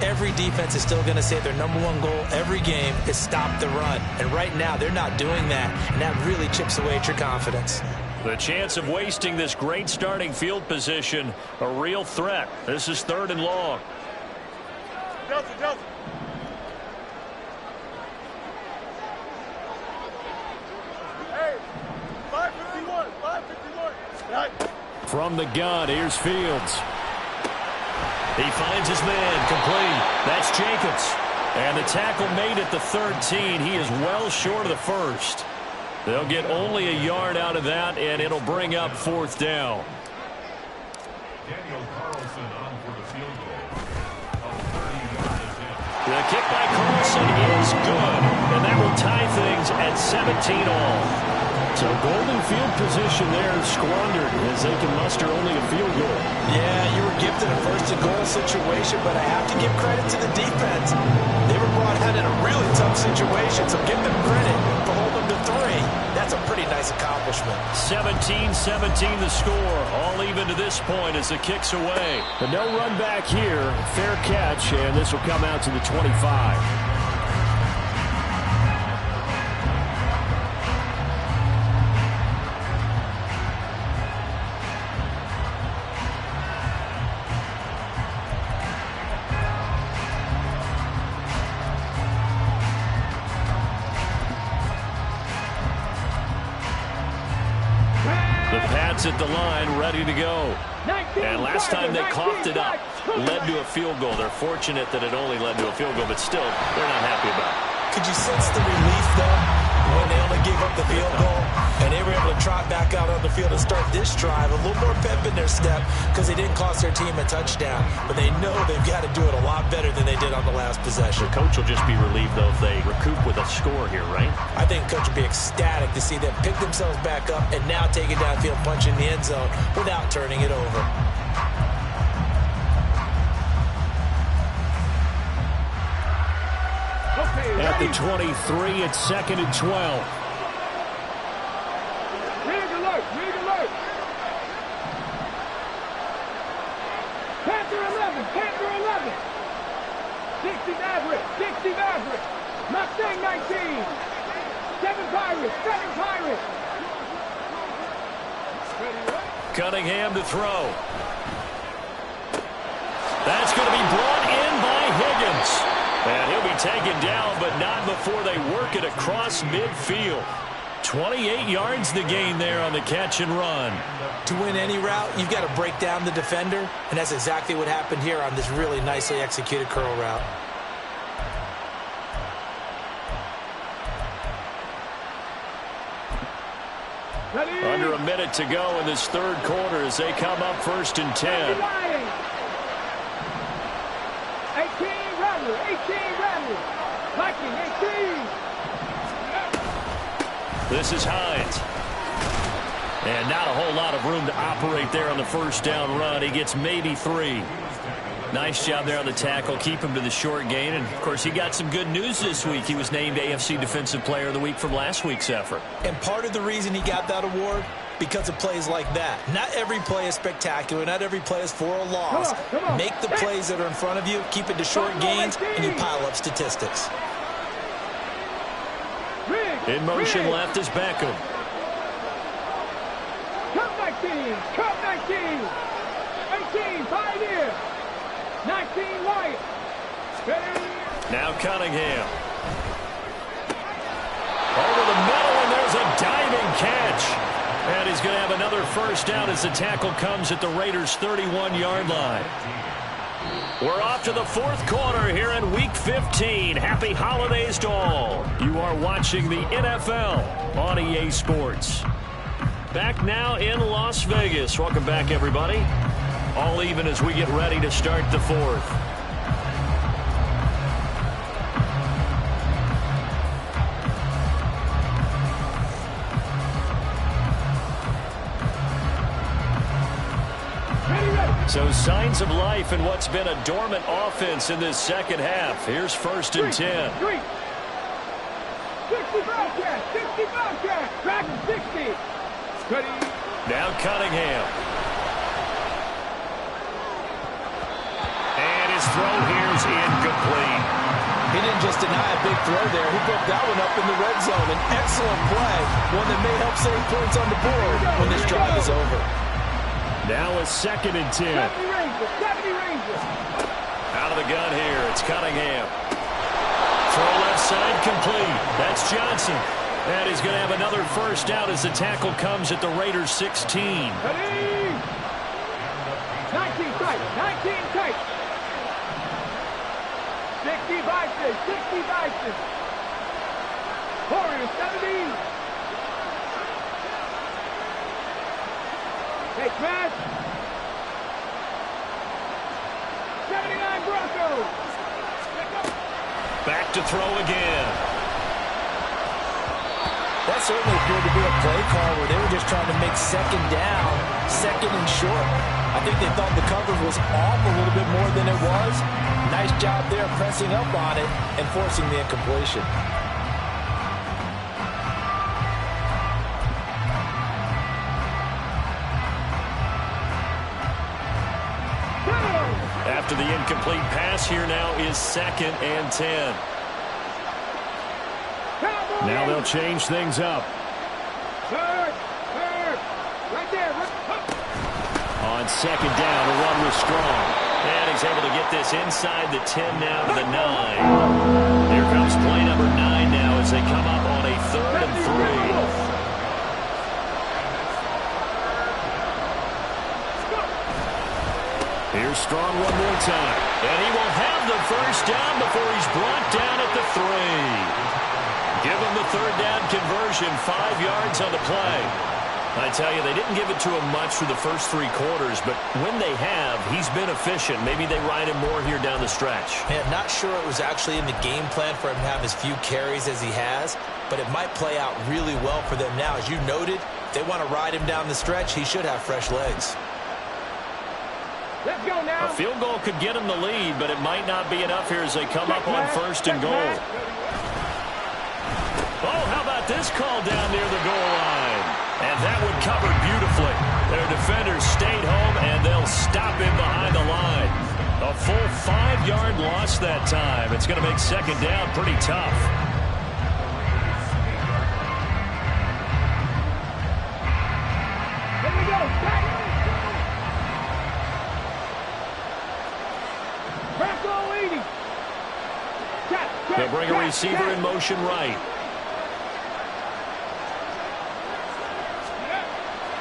Every defense is still going to say their #1 goal every game is stop the run. And right now, they're not doing that, and that really chips away at your confidence. The chance of wasting this great starting field position, a real threat. This is 3rd and long. Delta, Delta. Hey, 551, 551. Right. From the gun, here's Fields. He finds his man, complete. That's Jacobs. And the tackle made at the 13. He is well short of the first. They'll get only a yard out of that, and it'll bring up 4th down. Daniel Carlson on for the field goal. A 30-yard attempt. The kick by Carlson is good, and that will tie things at 17 all. So golden field position there squandered as they can muster only a field goal. Yeah, you were gifted a 1st-and-goal situation, but I have to give credit to the defense. They were brought out in a really tough situation, so give them credit for holding them to 3. That's a pretty nice accomplishment. 17-17 the score. All even to this point as the kick's away. But no run back here. Fair catch, and this will come out to the 25. At the line, ready to go. And last time they coughed it up, led to a field goal. They're fortunate that it only led to a field goal, but still, they're not happy about it. Could you sense the relief, though, when they only gave up the field goal? And they were able to trot back out on the field and start this drive. A little more pep in their step because they didn't cost their team a touchdown. But they know they've got to do it a lot better than they did on the last possession. The coach will just be relieved, though, if they recoup with a score here, right? I think coach will be ecstatic to see them pick themselves back up and now take it downfield, punch in the end zone without turning it over. At the 23, it's 2nd and 12. Rig alert, rig alert. Panther 11, Panther 11. 60 Maverick, 60 Maverick. Mustang 19. 7 Pirates, 7 Pirates. Cunningham to throw. That's going to be brought in by Higgins. And he'll be taken down, but not before they work it across midfield. 28 yards the gain there on the catch and run. To win any route, you've got to break down the defender, and that's exactly what happened here on this really nicely executed curl route. Under a minute to go in this 3rd quarter as they come up 1st and 10. 18 Rattler, 18 Rattler. Viking 18. This is Hines. And not a whole lot of room to operate there on the 1st down run. He gets maybe 3. Nice job there on the tackle. Keep him to the short gain. And, of course, he got some good news this week. He was named AFC Defensive Player of the Week from last week's effort. And part of the reason he got that award, because of plays like that. Not every play is spectacular. Not every play is for a loss. Come on. Make the plays that are in front of you, keep it to short gains, and you pile up statistics. In motion left is Beckham. Cup 19, Cup 19. 18, Pioneer. 19, Wyatt. Now Cunningham. Over the middle, and there's a diving catch. And he's going to have another 1st down as the tackle comes at the Raiders' 31-yard line. We're off to the 4th quarter here in Week 15. Happy holidays to all. You are watching the NFL on EA Sports. Back now in Las Vegas. Welcome back, everybody. All even as we get ready to start the 4th. So signs of life in what's been a dormant offense in this 2nd half. Here's 1st and 10. 65 cash, 65 cash, back to 60. Cutting. Now Cunningham. And his throw here is incomplete. He didn't just deny a big throw there. He broke that one up in the red zone. An excellent play, one that may help save points on the board when this drive is over. Now a 2nd and 10. 70 Rangers, 70 Rangers. Out of the gun here, it's Cunningham. Throw left side complete. That's Johnson. And he's going to have another first down as the tackle comes at the Raiders' 16. 19 tight, 19 tight. 60 Bison, 60 Bison. Warriors, 70. Hey, smash. 79 Broncos. Back to throw again. That certainly appeared to be a play call where they were just trying to make 2nd down, 2nd and short. I think they thought the coverage was off a little bit more than it was. Nice job there pressing up on it and forcing the incompletion. After the incomplete pass, here now is 2nd and 10. Now they'll change things up. Third. Right there. On 2nd down, the run was strong. And he's able to get this inside the 10 now to the 9. Here comes play number 9 now as they come up on a 3rd and 3. Here's Strong one more time. And he will have the first down before he's brought down at the 3. Give him the 3rd down conversion, 5 yards on the play. I tell you, they didn't give it to him much for the first 3 quarters, but when they have, he's been efficient. Maybe they ride him more here down the stretch. Yeah, not sure it was actually in the game plan for him to have as few carries as he has, but it might play out really well for them now. As you noted, if they want to ride him down the stretch, he should have fresh legs. Let's go now. A field goal could get him the lead, but it might not be enough here as they come up on 1st and goal. Oh, how about this call down near the goal line? And that one covered beautifully. Their defenders stayed home, and they'll stop him behind the line. A full 5-yard loss that time. It's going to make 2nd down pretty tough. Here we go. Bronco 80. They'll bring a receiver in motion right.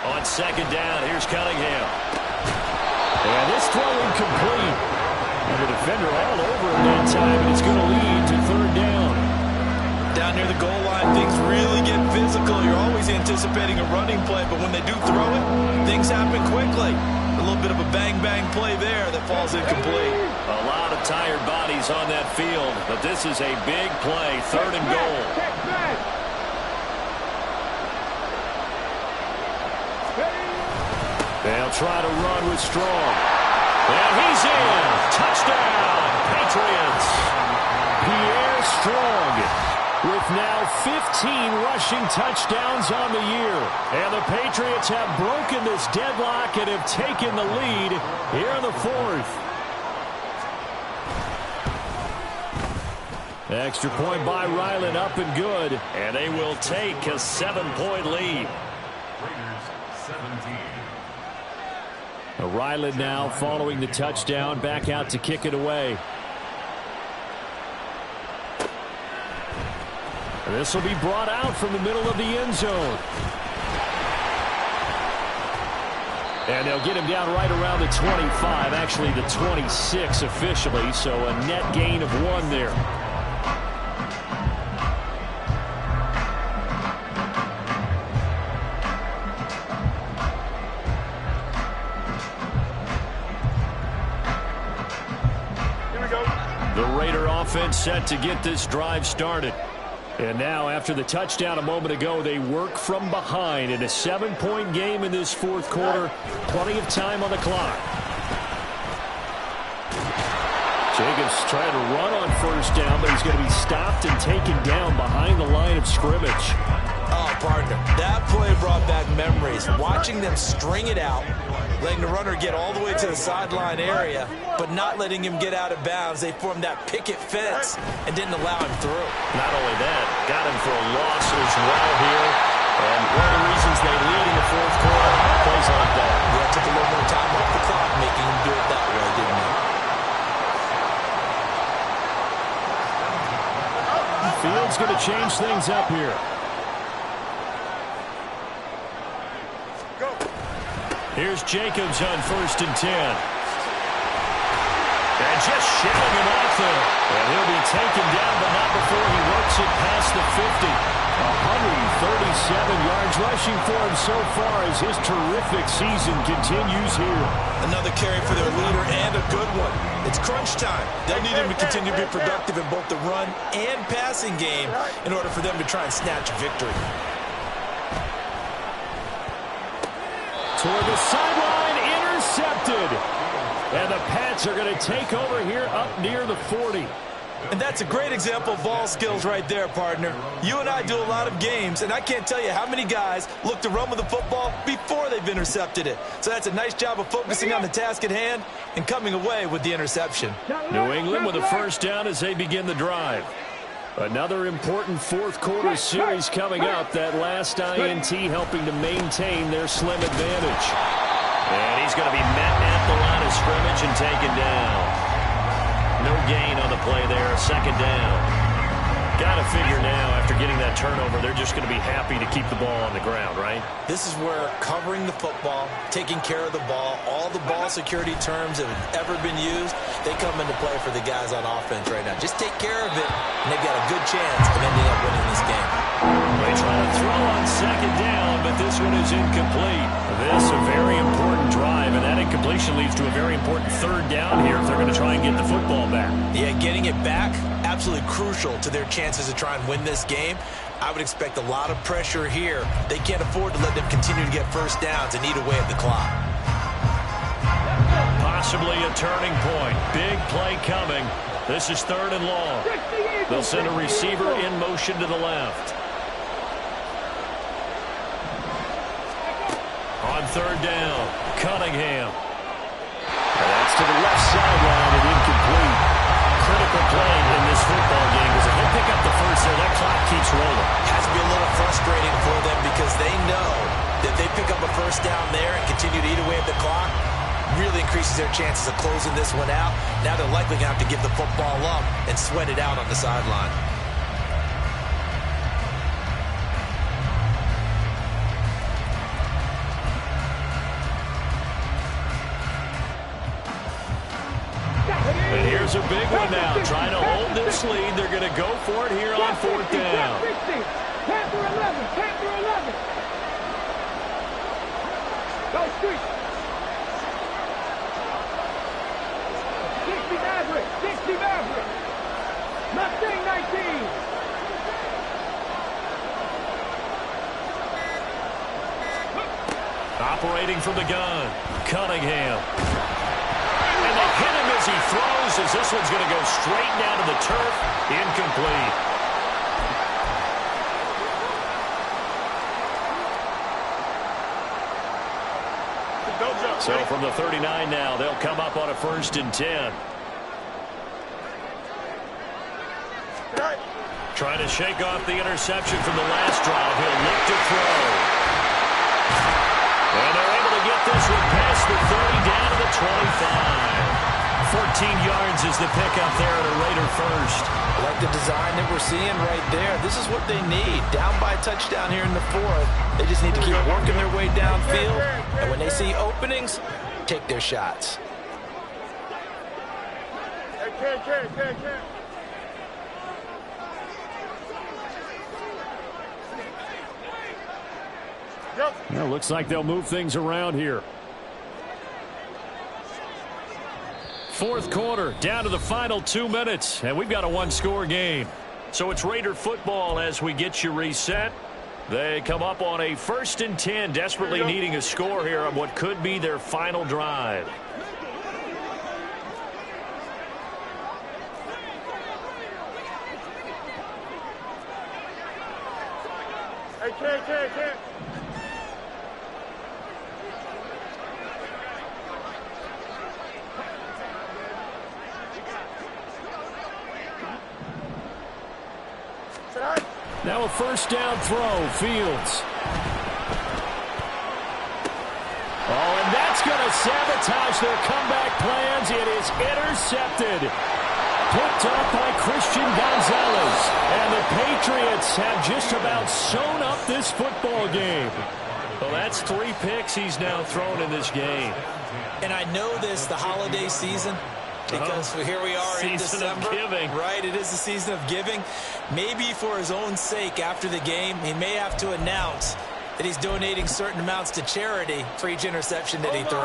On 2nd down, here's Cunningham. And this throw incomplete. And the defender all over him that time, and it's going to lead to 3rd down. Down near the goal line, things really get physical. You're always anticipating a running play, but when they do throw it, things happen quickly. A little bit of a bang-bang play there that falls incomplete. A lot of tired bodies on that field, but this is a big play, 3rd and goal. They'll try to run with Strong. And he's in. Touchdown, Patriots. Pierre Strong with now 15 rushing touchdowns on the year. And the Patriots have broken this deadlock and have taken the lead here in the 4th. Extra point by Ryland, up and good. And they will take a 7-point lead. Raiders 17. Ryland now following the touchdown, back out to kick it away. This will be brought out from the middle of the end zone. And they'll get him down right around the 25, actually the 26 officially, so a net gain of 1 there. The Raider offense set to get this drive started. And now, after the touchdown a moment ago, they work from behind in a 7-point game in this 4th quarter. Plenty of time on the clock. Higgins trying to run on first down, but he's going to be stopped and taken down behind the line of scrimmage. Oh, partner, that play brought back memories. Watching them string it out, letting the runner get all the way to the sideline area, but not letting him get out of bounds. They formed that picket fence and didn't allow him through. Not only that, got him for a loss as well here. And one of the reasons they lead in the fourth quarter, plays like that. Yeah, took a little more time off the clock, making him do it that way, didn't he? Field's going to change things up here. Here's Jacobs on 1st and 10. And just shelling him off there. And he'll be taken down, but not before he works it past the 50. 137 yards rushing for him so far as his terrific season continues here. Another carry for their leader and a good one. It's crunch time. They'll need him to continue to be productive in both the run and passing game in order for them to try and snatch a victory. Toward the sideline, intercepted. And the Pats are going to take over here up near the 40. And that's a great example of ball skills right there, partner. You and I do a lot of games, and I can't tell you how many guys look to run with the football before they've intercepted it. So that's a nice job of focusing on the task at hand and coming away with the interception. New England with a first down as they begin the drive. Another important fourth quarter series coming up. That last INT helping to maintain their slim advantage. And he's going to be met at the line of scrimmage and taken down. No gain on the play there. 2nd down. Got to figure now, after getting that turnover, they're just going to be happy to keep the ball on the ground, right? This is where covering the football, taking care of the ball, all the ball security terms that have ever been used, they come into play for the guys on offense right now. Just take care of it, and they've got a good chance of ending up winning this game. They try to throw on 2nd down, but this one is incomplete. This a very important drive, and that incompletion leads to a very important 3rd down here if they're going to try and get the football back. Yeah, getting it back, absolutely crucial to their chances to try and win this game. I would expect a lot of pressure here. They can't afford to let them continue to get first downs and eat away at the clock. Possibly a turning point. Big play coming. This is 3rd and long. They'll send a receiver in motion to the left. On 3rd down, Cunningham. And that's to the left sideline and incomplete. Critical play in this football game because if they pick up the first there, that clock keeps rolling. Has to be a little frustrating for them because they know that they pick up a first down there and continue to eat away at the clock, really increases their chances of closing this one out. Now they're likely going to have to give the football up and sweat it out on the sideline. And here's a big one now. Trying to hold this lead. They're going to go for it here on 4th down. 10 for 11. 10 for 11. Go street. 60 Maverick. 60 Maverick. Mustang 19. Operating from the gun. Cunningham. And they hit him as he throws, as this one's going to go straight down to the turf. Incomplete. So from the 39 now, they'll come up on a 1st and 10. Trying to shake off the interception from the last drive. He'll look to throw. And they're able to get this one past the 30 down to the 25. 14 yards is the pickup there at a Raider first. I like the design that we're seeing right there. This is what they need. Down by a touchdown here in the 4th. They just need to keep working their way downfield. And when they see openings, take their shots. Well, looks like they'll move things around here. 4th quarter, down to the final 2 minutes, and we've got a 1-score game. So it's Raider football as we get you reset. They come up on a 1st and 10, desperately needing a score here on what could be their final drive. Hey, can't. Now a first down throw, Fields. Oh, and that's going to sabotage their comeback plans. It is intercepted. Picked up by Christian Gonzalez. And the Patriots have just about sewn up this football game. Well, that's 3 picks he's now thrown in this game. And I know this, the holiday season, because here we are in December. Season of giving. Right, it is the season of giving. Maybe for his own sake after the game, he may have to announce that he's donating certain amounts to charity for each interception that he threw.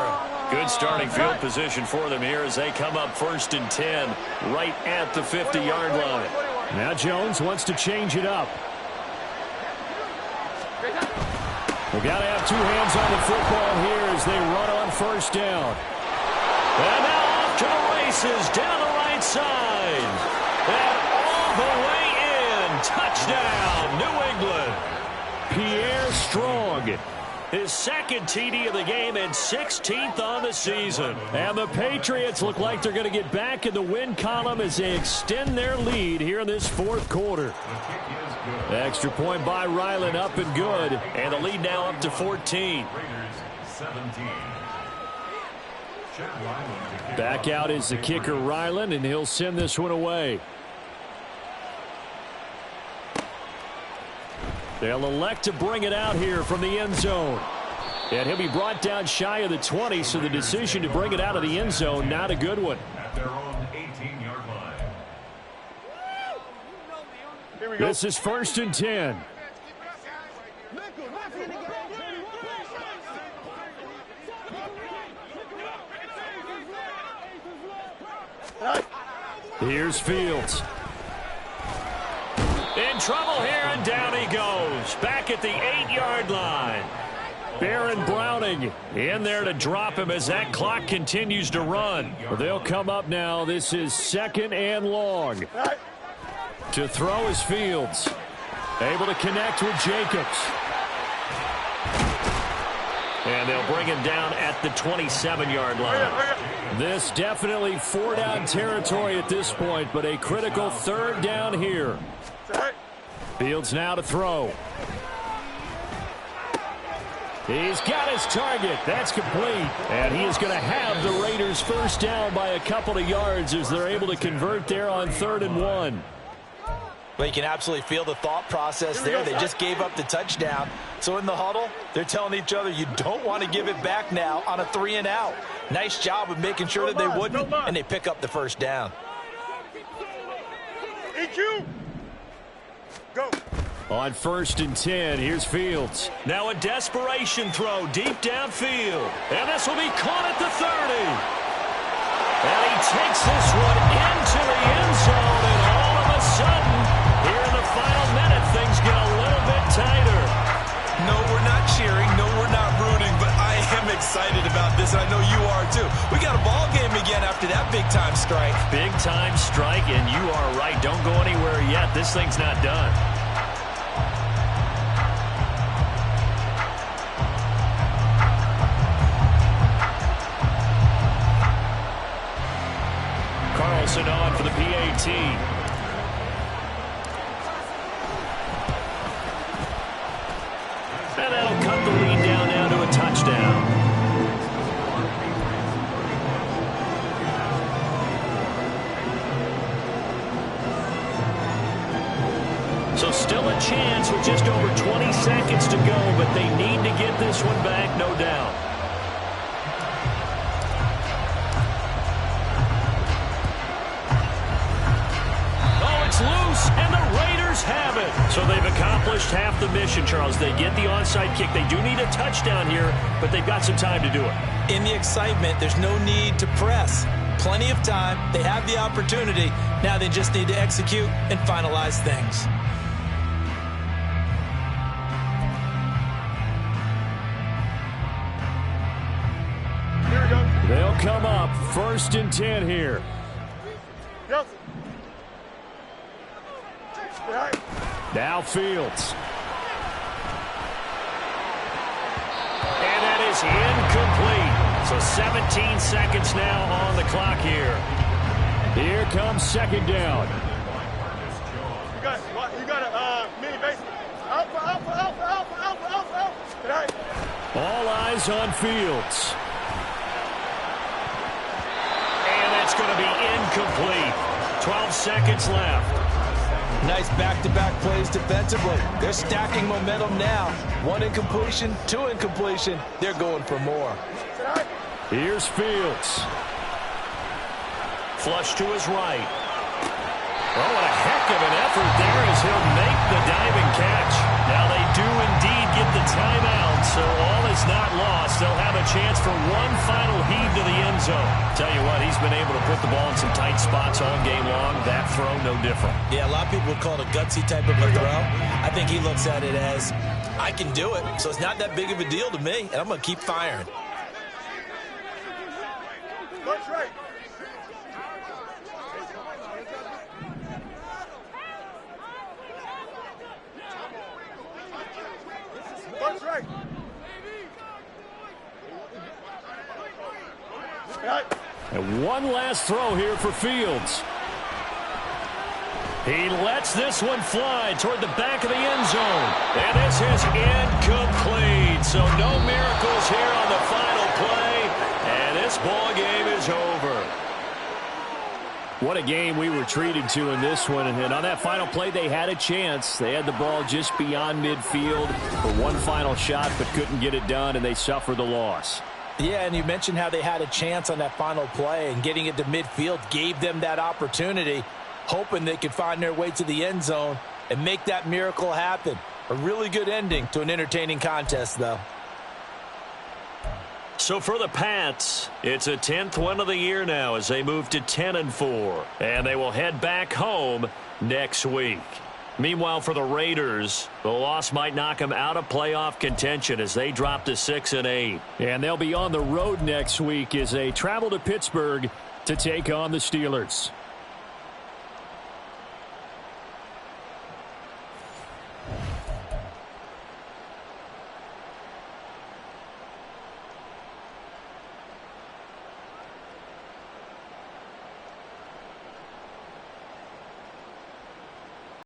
Good starting field position for them here as they come up 1st and 10 right at the 50-yard line. Now Jones wants to change it up. They've got to have 2 hands on the football here as they run on first down. And now off to the races down the right side. And all the way in. Touchdown, New England. Pierre Strong, his 2nd TD of the game and 16th on the season. And the Patriots look like they're going to get back in the win column as they extend their lead here in this 4th quarter. Extra point by Ryland, up and good. And the lead now up to 14. Back out is the kicker, Ryland, and he'll send this one away. They'll elect to bring it out here from the end zone. And he'll be brought down shy of the 20, so the decision to bring it out of the end zone, not a good one. At their own 18-yard line. This is 1st and 10. Here's Fields. In trouble here, and down he goes. Back at the 8-yard line. Baron Browning in there to drop him as that clock continues to run. They'll come up now. This is 2nd and long. To throw is Fields. Able to connect with Jacobs. And they'll bring him down at the 27-yard line. This definitely 4-down territory at this point, but a critical 3rd down here. Fields now to throw. He's got his target. That's complete. And he is going to have the Raiders first down by a couple of yards as they're able to convert there on 3rd and 1. Well, you can absolutely feel the thought process there. They just gave up the touchdown. So in the huddle, they're telling each other, you don't want to give it back now on a 3-and-out. Nice job of making sure that they wouldn't, and they pick up the first down. EQ! Go. On 1st and 10, here's Fields. Now a desperation throw deep downfield. And this will be caught at the 30. And he takes this one into the end zone. And all of a sudden, here in the final minute, things get a little bit tighter. No, we're not cheering. No, we're not rooting. But I am excited about this, and I know you are too. We got a ball game again after that big-time strike. Big-time strike, and you are right. Don't go anywhere yet. This thing's not done. Carlson on for the PAT. And that'll cut the lead down now to a touchdown. So still a chance with just over 20 seconds to go, but they need to get this one back, no doubt. Loose, and the Raiders have it. So they've accomplished half the mission, Charles. They get the onside kick. They do need a touchdown here, but they've got some time to do it. In the excitement, there's no need to press. Plenty of time. They have the opportunity. Now they just need to execute and finalize things. Here we go. They'll come up 1st and 10 here. Yes. Now Fields. is incomplete. So 17 seconds now on the clock here. Here comes second down. You got a mini base. Alpha. Right. All eyes on Fields. And that's going to be incomplete. 12 seconds left. Nice back-to-back plays defensively. They're stacking momentum now. 1 incompletion, 2 incompletion. They're going for more. Here's Fields. Flush to his right. Oh, what a heck of an effort there as he'll make the diving catch. Now they do indeed get the timeout, so all is not lost. They'll have a chance for one final heave to the end zone. Tell you what, he's been able to put the ball in some tight spots all game long. That throw, no different. Yeah, a lot of people would call it a gutsy type of a throw. I think he looks at it as, I can do it, so it's not that big of a deal to me, and I'm going to keep firing. Bunch right. Bunch right. And one last throw here for Fields. He lets this one fly toward the back of the end zone. And this is incomplete. So no miracles here on the final play. And this ball game is over. What a game we were treated to in this one. And on that final play, they had a chance. They had the ball just beyond midfield for one final shot, but couldn't get it done, and they suffered the loss. Yeah, and you mentioned how they had a chance on that final play, and getting it to midfield gave them that opportunity, hoping they could find their way to the end zone and make that miracle happen. A really good ending to an entertaining contest, though. So for the Pats, it's a 10th win of the year now as they move to 10-4, and they will head back home next week. Meanwhile, for the Raiders, the loss might knock them out of playoff contention as they drop to 6-8. And they'll be on the road next week as they travel to Pittsburgh to take on the Steelers.